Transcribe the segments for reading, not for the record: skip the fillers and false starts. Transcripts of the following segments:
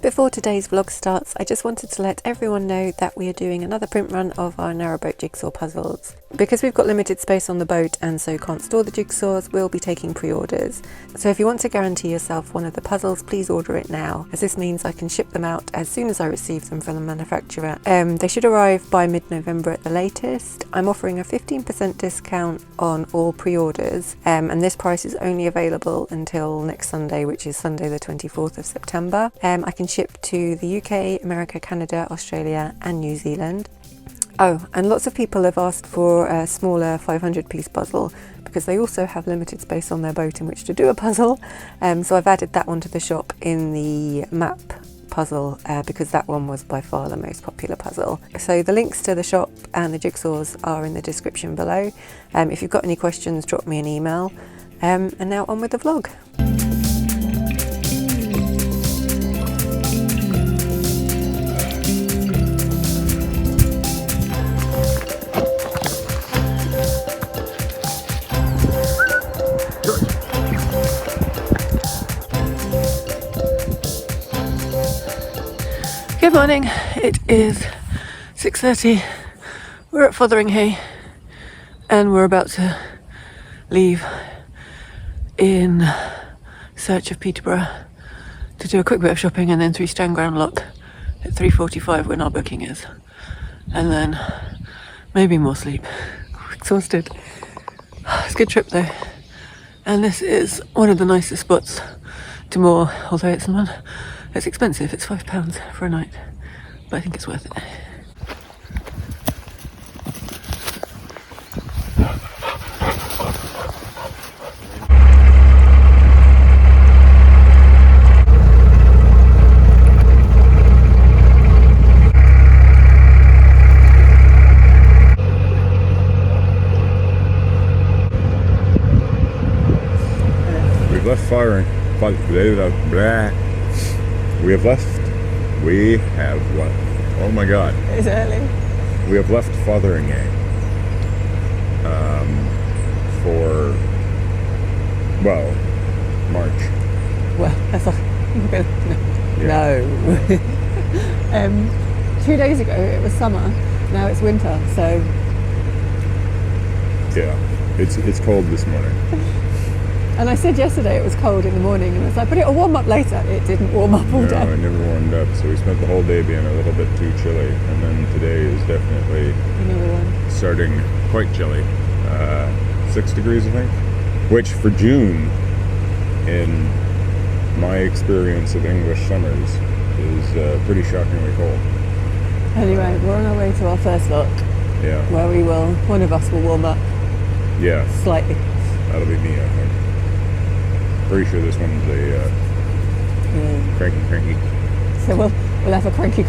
Before today's vlog starts, I just wanted to let everyone know that we are doing another print run of our Narrowboat jigsaw puzzles. Because we've got limited space on the boat and so can't store the jigsaws, we'll be taking pre-orders. So if you want to guarantee yourself one of the puzzles, please order it now, as this means I can ship them out as soon as I receive them from the manufacturer. They should arrive by mid-November at the latest. I'm offering a 15% discount on all pre-orders, and this price is only available until next Sunday, which is Sunday the 24th of September. I can ship to the UK, America, Canada, Australia and New Zealand. Oh, and lots of people have asked for a smaller 500-piece puzzle because they also have limited space on their boat in which to do a puzzle. So I've added that one to the shop in the map puzzle because that one was by far the most popular puzzle. So the links to the shop and the jigsaws are in the description below. If you've got any questions, drop me an email. And now on with the vlog. Good morning, it is 6:30, we're at Fotheringhay and we're about to leave in search of Peterborough to do a quick bit of shopping and then 3 Stanground Lock at 3:45 when our booking is, and then maybe more sleep. Exhausted. It's a good trip though, and this is one of the nicest spots to moor, although it's expensive, it's £5 for a night, but I think it's worth it. We've left firing. We have left. Oh my God. It's early. We have left Fotheringhay for, well, March. Well, that's all. No. 2 days ago it was summer, now it's winter, so. Yeah, it's cold this morning. And I said yesterday it was cold in the morning, and I was like, but it'll warm up later. It didn't warm up all day. No, it never warmed up, so we spent the whole day being a little bit too chilly, and then today is definitely Another one. starting quite chilly. 6 degrees, I think, which for June, in my experience of English summers, is pretty shockingly cold. Anyway, we're on our way to our first lock. Yeah. Where one of us will warm up. Yeah. Slightly. That'll be me, I think. Pretty sure this one's a cranky. So we'll have a cranky.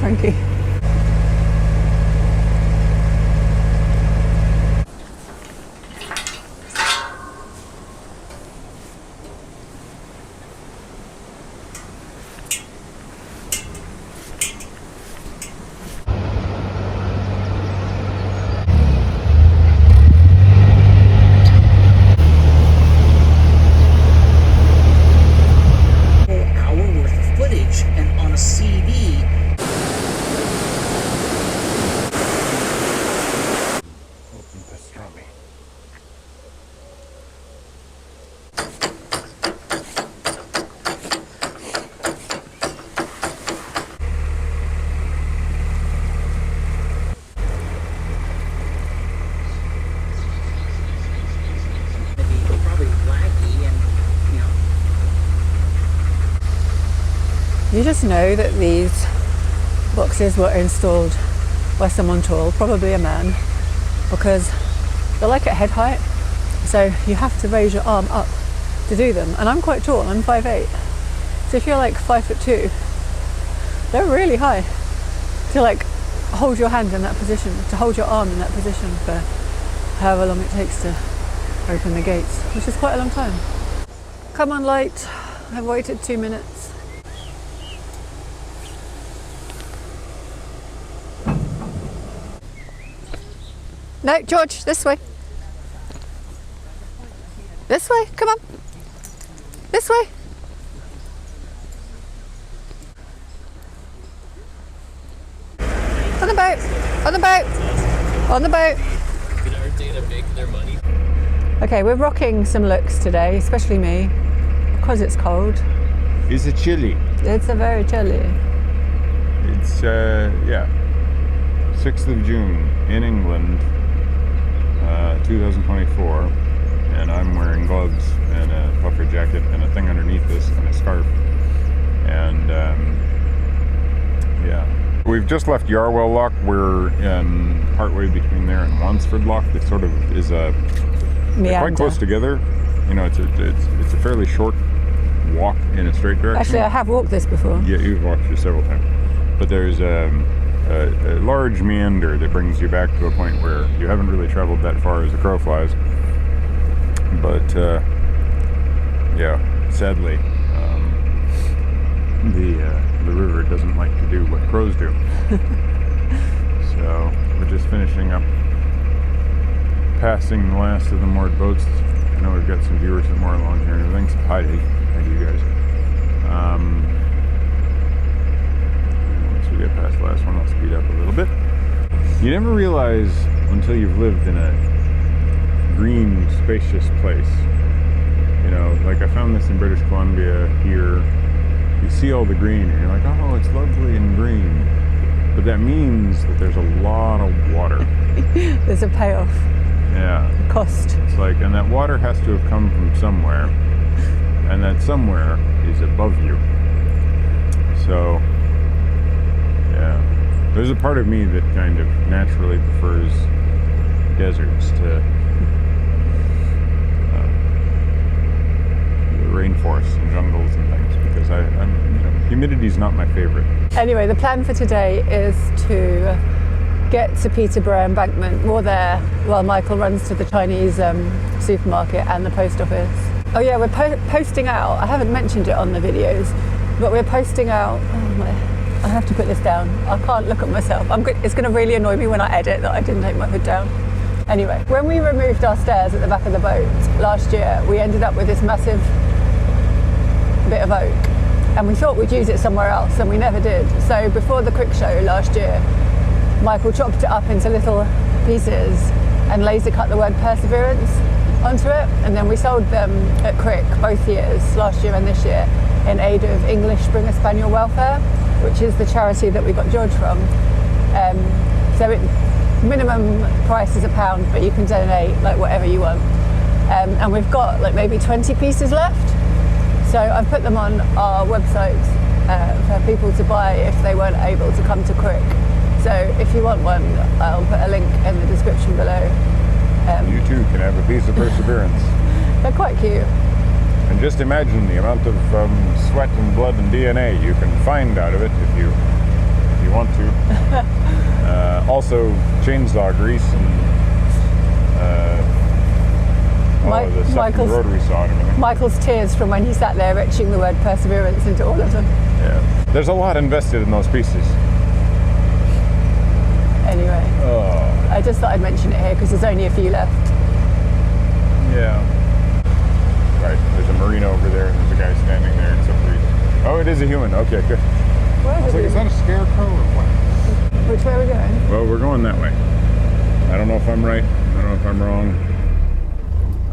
And on a CD. Open pastrami. Probably laggy and, you know. You just know that these boxes were installed by someone tall, probably a man, because they're like at head height, so you have to raise your arm up to do them. And I'm quite tall, I'm 5'8", so if you're like 5'2", they're really high to like hold your hand in that position, to hold your arm in that position for however long it takes to open the gates, which is quite a long time. Come on, light, I've waited 2 minutes. No, George, this way. This way, come on. This way. boat! On the boat! On the boat! Get our day to make their money. Okay, we're rocking some looks today, especially me, because it's cold. Is it chilly? It's a very chilly. It's, 6th of June in England, 2024, and I'm wearing gloves and a puffer jacket and a thing underneath this and a scarf. And, we've just left Yarwell Lock. We're partway between there and Wansford Lock. It sort of is they're quite close together. You know, it's a fairly short walk in a straight direction. Actually, I have walked this before. Yeah, you've walked here several times. But there's a large meander that brings you back to a point where you haven't really traveled that far as the crow flies. But sadly, the river doesn't like to do what crows do. So we're just finishing up passing the last of the moored boats. I know we've got some viewers that moor along here and everything. So hi to you guys. Once we get past the last one, I'll speed up a little bit. You never realize until you've lived in a green, spacious place. You know, like I found this in British Columbia here. You see all the green and you're like, oh, it's lovely and green. But that means that there's a lot of water. There's a payoff. Yeah. Cost. It's like, and that water has to have come from somewhere. And that somewhere is above you. So, yeah. There's a part of me that kind of naturally prefers deserts to rainforests and jungles and things, because humidity's not my favorite. Anyway, the plan for today is to get to Peterborough Embankment. We're there while Michael runs to the Chinese supermarket and the post office. Oh yeah, we're posting out, I haven't mentioned it on the videos, but we're posting out, I have to put this down. I can't look at myself. It's going to really annoy me when I edit that I didn't take my hood down. Anyway, when we removed our stairs at the back of the boat last year, we ended up with this massive bit of oak, and we thought we'd use it somewhere else, and we never did. So before the quick show last year, Michael chopped it up into little pieces and laser cut the word perseverance onto it, and then we sold them at Crick both years, last year and this year, in aid of English Springer Spaniel Welfare, which is the charity that we got George from. So minimum price is £1, but you can donate like whatever you want. And we've got like maybe 20 pieces left. So I've put them on our website for people to buy if they weren't able to come to Crick. So if you want one, I'll put a link in the description below. You too can have a piece of perseverance. They're quite cute. And just imagine the amount of sweat and blood and DNA you can find out of it if you want to. Also chainsaw grease and the second rotary saw and everything. Michael's tears from when he sat there etching the word perseverance into all of them. Yeah. There's a lot invested in those pieces. Anyway, I just thought I'd mention it here because there's only a few left. Yeah. Right, there's a marina over there and there's a guy standing there in some breeze. Oh, it is a human. Okay, good. I was like, is that a scarecrow or what? Which way are we going? Well, we're going that way. I don't know if I'm right. I don't know if I'm wrong.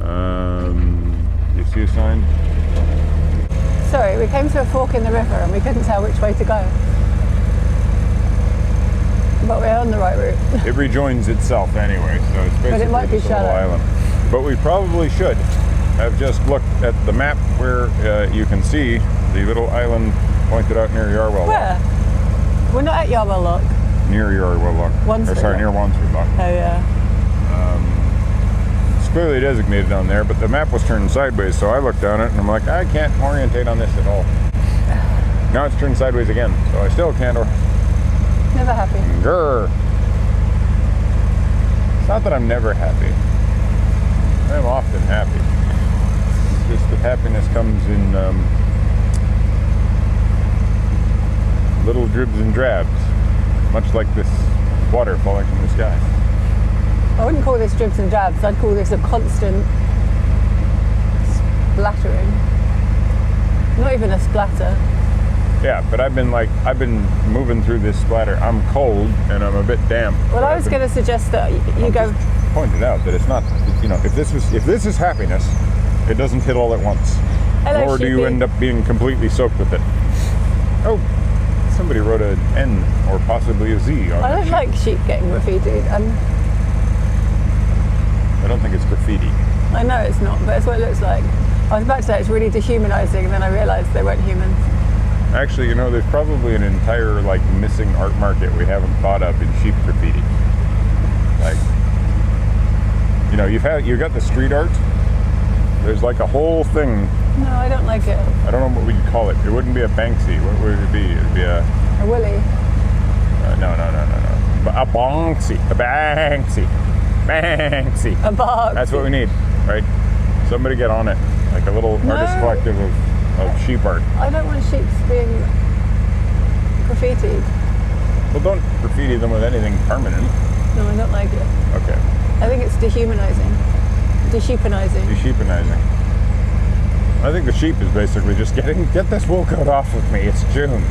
Do you see a sign? Sorry, we came to a fork in the river and we couldn't tell which way to go. But we're on the right route. It rejoins itself anyway, so it's basically but it might be just a little shallow. island. But we probably should have just looked at the map where you can see the little island pointed out near Yarwell Lock. Where? We're not at Yarwell Lock. Near Yarwell Lock. Near Wansford Lock. Oh yeah. It's clearly designated on there, but the map was turned sideways, so I looked down it and I'm like, I can't orientate on this at all. Now it's turned sideways again, so I still can't. Never happy. Grr. It's not that I'm never happy. I'm often happy. It's just that happiness comes in little dribs and drabs, much like this water falling from the sky. I wouldn't call this dribs and drabs. I'd call this a constant splattering. Not even a splatter. Yeah, but I've been moving through this splatter. I'm cold and I'm a bit damp. Well, I was going to suggest that you go. Pointed out that it's not, you know, if this is happiness, it doesn't hit all at once. Hello, Nor do you sheepy. end up being completely soaked with it. Oh, somebody wrote an N or possibly a Z on I that don't sheet. like sheep getting graffitied. I don't think it's graffiti. I know it's not, but it's what it looks like. I was about to say it's really dehumanizing, and then I realised they weren't human. Actually, you know, there's probably an entire like missing art market we haven't thought of in sheep graffiti. Like, you know, you've got the street art. There's like a whole thing. No, I don't like it. I don't know what we'd call it. It wouldn't be a Banksy. What would it be? It'd be a A willy. no. A Banksy. A Banksy. Banksy. A bark. That's what we need, right? Somebody get on it. Like a little No. artist collective of sheep art. I don't want sheep being graffitied. Well, don't graffiti them with anything permanent. No, I don't like it. Okay. I think it's dehumanizing. Desheepanizing. Desheepanizing. I think the sheep is basically just get this wool coat off of me. It's June.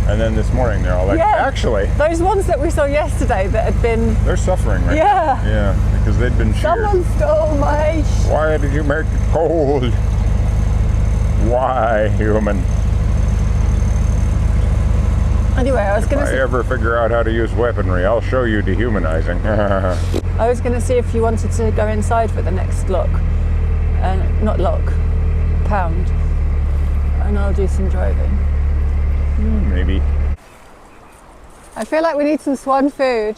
And then this morning they're all like, Yeah. actually, Those ones that we saw yesterday that had been. they're suffering right Yeah. now. Yeah, because they'd been sheared. Someone stole my. Why did you make it cold? Why, human? Anyway, I was If going I to. ever figure out how to use weaponry, I'll show you dehumanizing. I was going to see if you wanted to go inside for the next lock, not lock, pound, and I'll do some driving. Maybe. I feel like we need some swan food.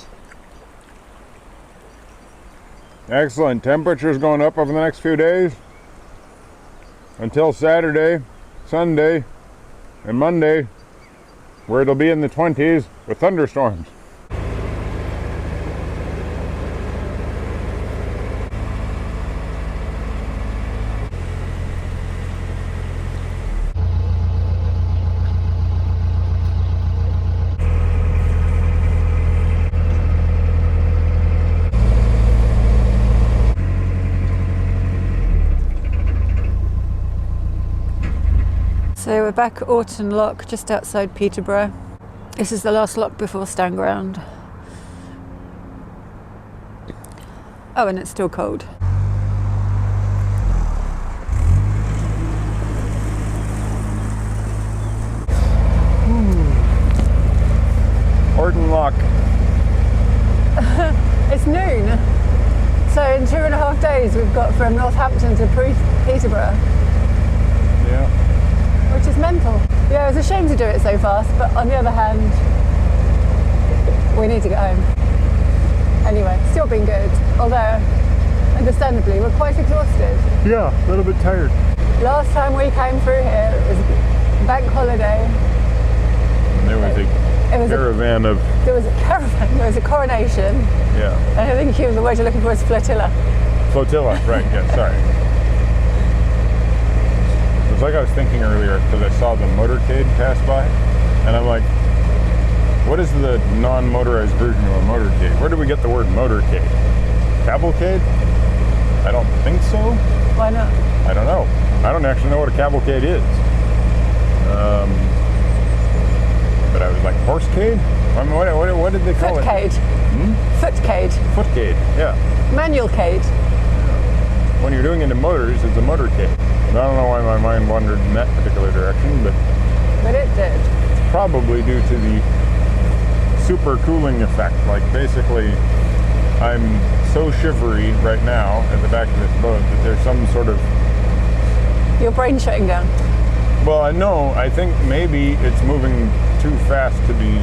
Excellent. Temperatures going up over the next few days until Saturday, Sunday, and Monday, where it'll be in the 20s with thunderstorms. So we're back at Orton Lock, just outside Peterborough. This is the last lock before Stanground. Oh, and it's still cold. Orton Lock. It's noon. So in 2.5 days we've got from Northampton to Peterborough, Yeah. which is mental. Yeah, it's a shame to do it so fast, but on the other hand, we need to get home. Anyway, still been good, although understandably we're quite exhausted. Yeah, a little bit tired. Last time we came through here, it was bank holiday. And there was It was a caravan of, There was a caravan, there was a coronation, yeah. and I think the word you're looking for is flotilla. Flotilla, right, yeah, sorry. It was like I was thinking earlier, because I saw the motorcade pass by, and I'm like, what is the non-motorized version of a motorcade? Where did we get the word motorcade? Cavalcade? I don't think so. Why not? I don't know. I don't actually know what a cavalcade is. But I was like, horsecade? I mean, what did they call Footcade. it? Footcade. Footcade, yeah. Manualcade. When you're doing into motors, it's a motorcade. I don't know why my mind wandered in that particular direction, but But it did. probably due to the super cooling effect. Like basically, I'm so shivery right now at the back of this boat that there's some sort of, Your brain shutting down. well, I know, I think maybe it's moving too fast to be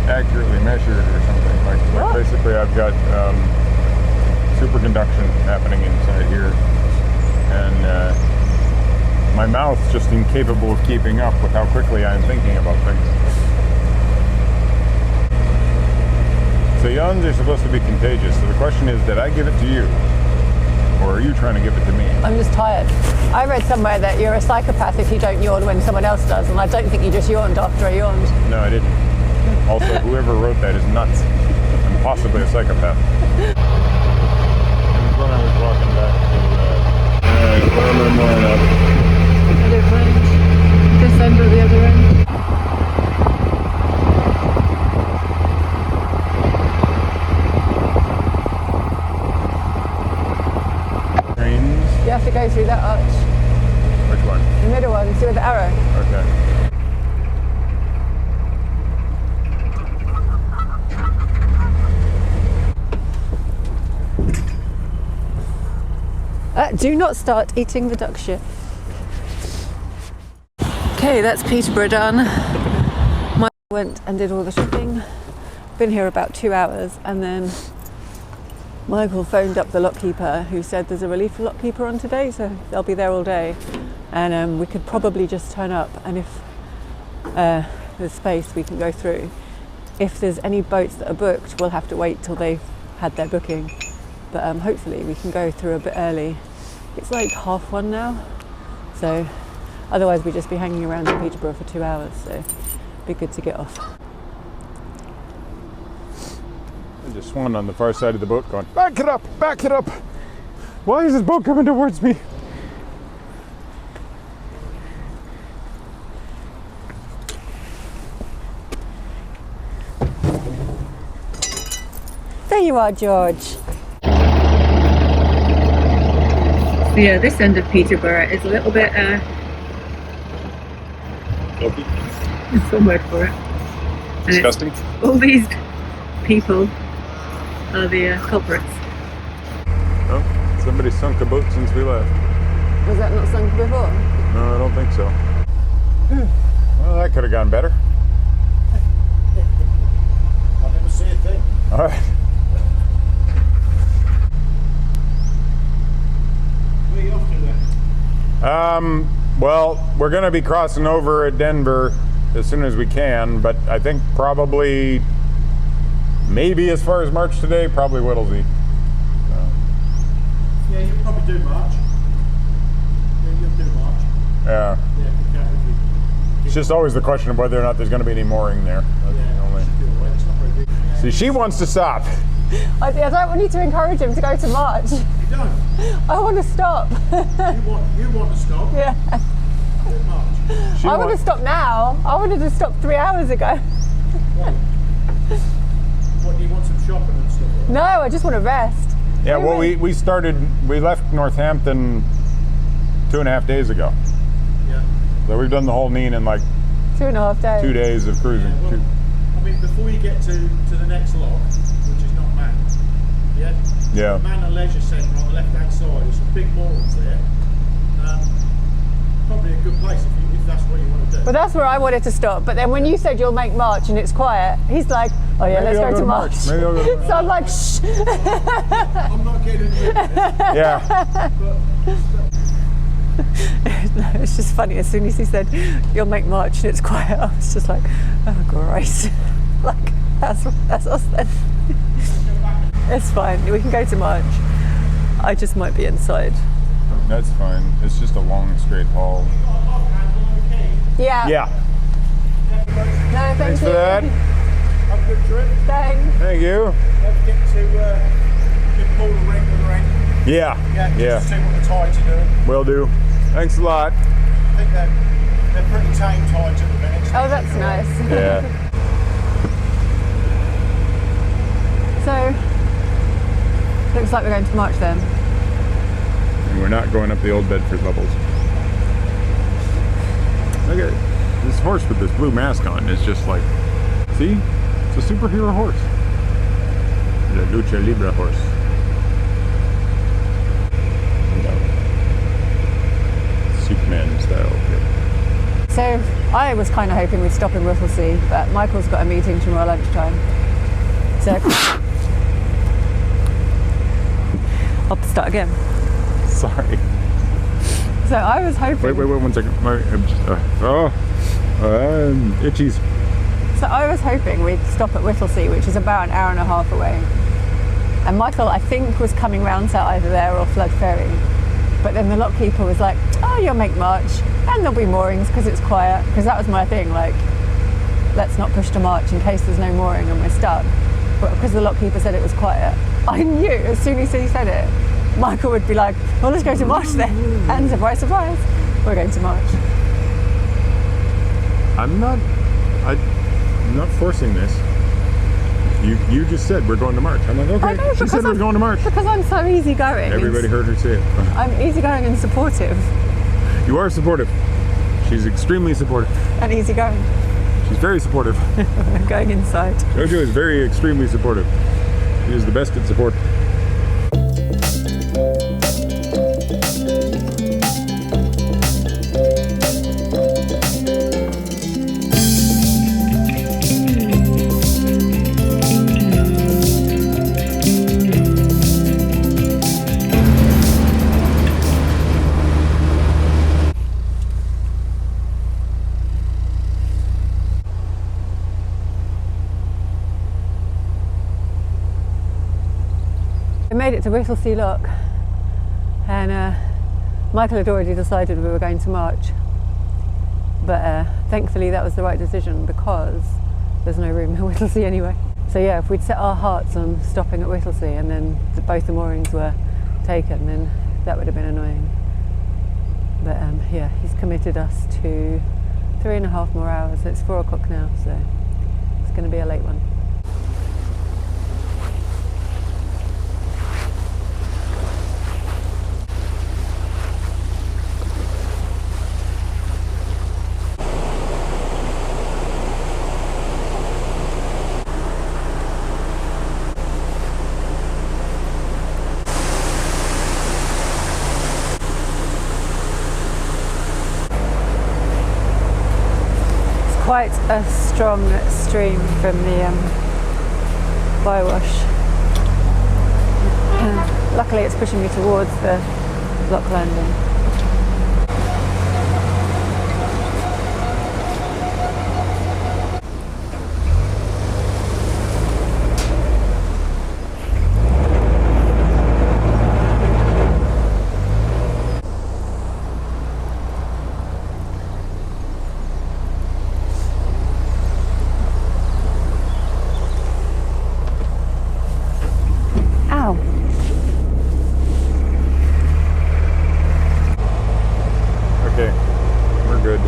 accurately measured or something. Like What? basically I've got superconduction happening inside here, and my mouth's just incapable of keeping up with how quickly I'm thinking about things. So yawns are supposed to be contagious. So the question is, did I give it to you? Or are you trying to give it to me? I'm just tired. I read somewhere that you're a psychopath if you don't yawn when someone else does, and I don't think you just yawned after I yawned. No, I didn't. Also, whoever wrote that is nuts. And possibly a psychopath. And when I was walking back to, put my mind up. I don't mind. This end or the other end. to go through that arch. Which one? The middle one, see with the arrow. Okay. Do not start eating the duck shit. Okay, that's Peterborough done. Mike went and did all the shopping. Been here about 2 hours, and then Michael phoned up the lockkeeper who said there's a relief lockkeeper on today, so they'll be there all day. And we could probably just turn up, and if there's space we can go through. If there's any boats that are booked, we'll have to wait till they've had their booking. But hopefully we can go through a bit early. It's like 1:30 now, so otherwise we'd just be hanging around in Peterborough for 2 hours, so it'd be good to get off. There's a swan on the far side of the boat going, back it up, back it up. Why is this boat coming towards me? There you are, George. So yeah, this end of Peterborough is a little bit, it's one word for it. And Disgusting. all these people are the culprits. Oh, somebody sunk a boat since we left. Was that not sunk before? No, I don't think so. Well, that could have gone better. I'll never see a thing. All right. Where are you off to then? Well, we're going to be crossing over at Denver as soon as we can, but I think probably, maybe as far as March today, probably Whittlesey. Yeah, you'll probably do March. Yeah, you'll do March. Yeah. Yeah, if you can, if you- It's just always the question of whether or not there's going to be any mooring there. That's the Yeah, only- should be all right. It's not very big. See, she wants to stop. I don't want you to encourage him to go to March. You don't. I want to stop. You want to stop. Yeah. Do March. She I want to stop now. I wanted to stop 3 hours ago. What, do you want some shopping and stuff like that? No, I just want to rest. Yeah, well, we left Northampton 2.5 days ago. Yeah. So we've done the whole Neen in like 2.5 days. 2 days of cruising. Yeah, well, I mean, before you get to the next lock, which is not manned, yeah? Yeah. The Man and Leisure Centre on the left-hand side, there's some big moorings there. Probably a good place if that's what you want to do. Well, that's where I wanted to stop. But then when you said you'll make March and it's quiet, he's like, oh yeah, Maybe let's I'll go to March. Maybe I'll go to March. So I'm like, shh. I'm not getting into it. Yeah. No, it's just funny. As soon as he said you'll make March and it's quiet, I was just like, oh great. Like that's us then. It's fine. We can go to March. I just might be inside. That's fine. It's just a long straight haul. Yeah. Yeah. No, Thanks thank for you. that. Have a good trip. Thanks. Thank you. Don't forget to give Paul a ring with a ring. Yeah. Yeah, Yeah. just to see what the tides are doing. Will do. Thanks a lot. I think they're pretty tame tides at the minute. Oh, that's nice. Yeah. So, looks like we're going to March then. And we're not going up the old Bedford levels. Look at this horse with this blue mask on. It's just like, see? It's a superhero horse. The Lucha Libre horse. Superman style. So, I was kind of hoping we'd stop in Whittlesey, but Michael's got a meeting tomorrow lunchtime. So, I'll start again. Sorry. So I was hoping. Wait 1 second. I'm just, itchies. So I was hoping we'd stop at Whittlesey, which is about an hour and a half away. And Michael, I think, was coming round to either there or Flood Ferry. But then the lockkeeper was like, oh, you'll make March, and there'll be moorings because it's quiet. Because that was my thing, like, let's not push to March in case there's no mooring and we're stuck. But because the lockkeeper said it was quiet, I knew as soon as he said it, Michael would be like, well, let's go to March then. And surprise, surprise, we're going to March. I'm not forcing this. You just said we're going to March. I'm like, okay. I know, She said we're going to March. Because I'm so easygoing. Everybody heard her say it. I'm easygoing and supportive. You are supportive. She's extremely supportive. And easygoing. She's very supportive. I'm going inside. Jojo is very extremely supportive. She is the best at support. We made it to Whittlesea Lock, and Michael had already decided we were going to March, but thankfully that was the right decision because there's no room in Whittlesea anyway. So yeah, if we'd set our hearts on stopping at Whittlesea and then both the moorings were taken, then that would have been annoying. But yeah, he's committed us to 3.5 more hours. It's 4 o'clock now, so it's going to be a late one. Quite a strong stream from the bywash. Luckily it's pushing me towards the lock landing. Okay, we're good.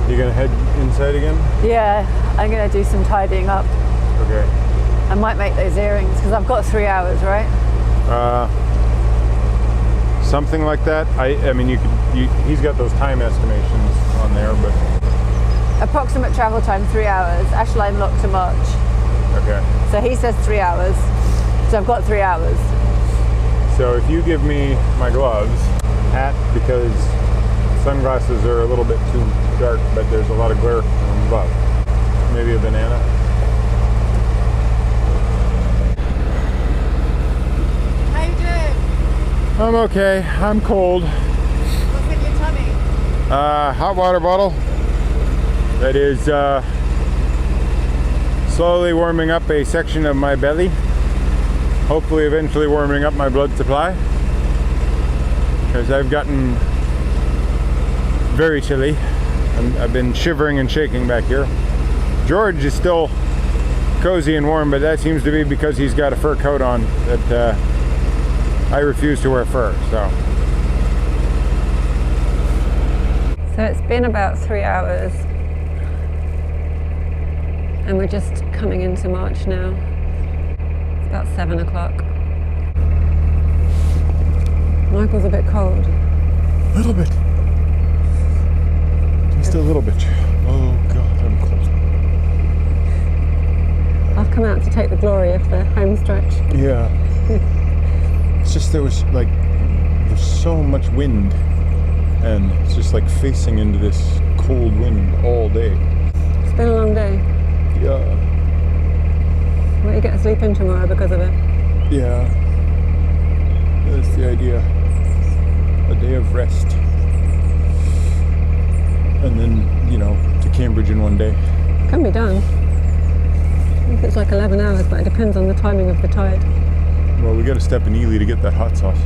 You gonna head inside again? Yeah, I'm going to do some tidying up. Okay. I might make those earrings because I've got 3 hours, right? Something like that. I mean, he's got those time estimations on there, but Approximate travel time 3 hours. Actually, I'm locked to March. okay. So he says 3 hours. So I've got 3 hours. So if you give me my gloves, hat, because sunglasses are a little bit too dark, but there's a lot of glare on the glove. Maybe a banana. How you doing? I'm okay. I'm cold. What's in your tummy? Hot water bottle that is slowly warming up a section of my belly. Hopefully eventually warming up my blood supply, because I've gotten very chilly and I've been shivering and shaking back here. George is still cozy and warm, but that seems to be because he's got a fur coat on that I refuse to wear fur. So it's been about 3 hours and we're just coming into March now. It's about 7 o'clock. Michael's a bit cold. A little bit. Just a little bit. Oh God, I'm cold. I'll come out to take the glory of the home stretch. Yeah. It's just there's so much wind, and it's just like facing into this cold wind all day. It's been a long day. Yeah. Will you get to sleep in tomorrow because of it? Yeah. That's the idea. A day of rest. And then, to Cambridge in one day. Can be done. I think it's like 11 hours, but it depends on the timing of the tide. Well, we got to step in Ely to get that hot sauce.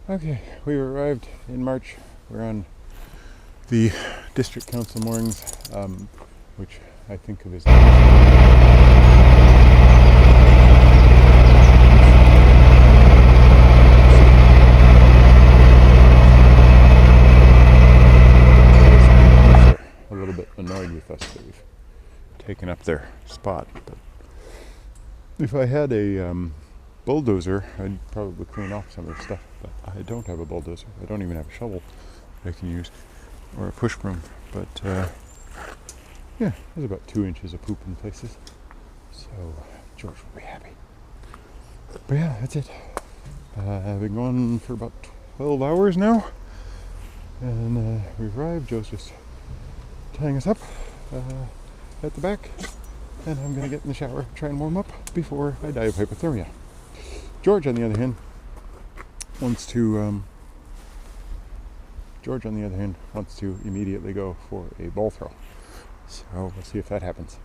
Okay, we've arrived in March. We're on the District Council moorings, which I think of as spot. But if I had a bulldozer, I'd probably clean off some of the stuff. But I don't have a bulldozer. I don't even have a shovel that I can use, or a push broom. But yeah, there's about 2 inches of poop in places. So George will be happy. But yeah, that's it. I've been going for about 12 hours now. And we've arrived. Joe's just tying us up at the back. And I'm going to get in the shower, try and warm up before I die of hypothermia. George, on the other hand, wants to immediately go for a ball throw. So we'll see if that happens.